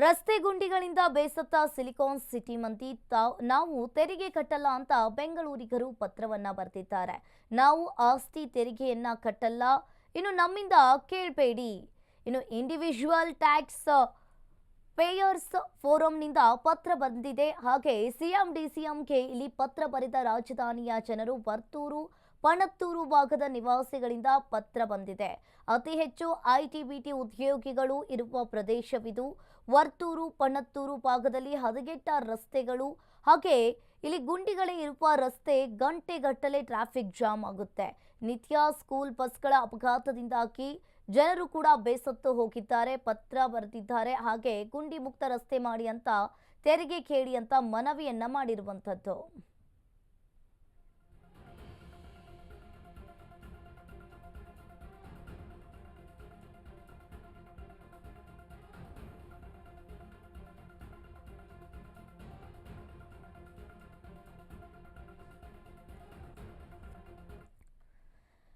ರಸ್ತೆ ಗುಂಡಿಗಳಿಂದ ಬೇಸತ್ತ silicon city ಮಂದಿ ನಾವು ತೆರಿಗೆ ಕಟ್ಟಲ್ಲ ಅಂತ ಬೆಂಗಳೂರಿಗರು ಪತ್ರವನ್ನ ಬರೆದಿದ್ದಾರೆ. ನಾವು ಆಸ್ತಿ ತೆರಿಗೆಯನ್ನ ಕಟ್ಟಲ್ಲ, ಇನ್ನು ನಮ್ಮಿಂದ ಕೇಳಬೇಡಿ. ಇನ್ನು ಇಂಡಿವಿಜುವಲ್ ಟ್ಯಾಕ್ಸ್ ಪೇಯರ್ಸ್ ಫೋರಂನಿಂದ ಪತ್ರ ಬಂದಿದೆ. ಹಾಗೆ ಸಿಎಂ ಡಿಸಿಎಂಗೆ ಇಲ್ಲಿ ಪತ್ರ ಬರೆದ ರಾಜಧಾನಿಯ ಜನರು ವರ್ತೂರು ಪಣತ್ತೂರು ಭಾಗದ ನಿವಾಸಿಗಳಿಂದ ಪತ್ರ ಬಂದಿದೆ. ಅತಿ ಹೆಚ್ಚು ಐಟಿ ಬಿಟಿ ಉದ್ಯೋಗಿಗಳು ಇರುವ ಪ್ರದೇಶವಿದು. ವರ್ತೂರು ಪಣತ್ತೂರು ಭಾಗದಲ್ಲಿ ಹದಗೆಟ್ಟ ರಸ್ತೆಗಳು, ಹಾಗೆ ಇಲ್ಲಿ ಗುಂಡಿಗಳೇ ಇರುವ ರಸ್ತೆ, ಗಂಟೆಗಟ್ಟಲೆ ಟ್ರಾಫಿಕ್ ಜಾಮ್ ಆಗುತ್ತೆ. ನಿತ್ಯ ಸ್ಕೂಲ್ ಬಸ್ಗಳ ಅಪಘಾತದಿಂದಾಗಿ ಜನರು ಕೂಡ ಬೇಸತ್ತು ಹೋಗಿದ್ದಾರೆ, ಪತ್ರ ಬರೆದಿದ್ದಾರೆ. ಹಾಗೆ ಗುಂಡಿ ಮುಕ್ತ ರಸ್ತೆ ಮಾಡಿ ಅಂತ, ತೆರಿಗೆ ಕೇಳಿ ಅಂತ ಮನವಿಯನ್ನ ಮಾಡಿರುವಂಥದ್ದು.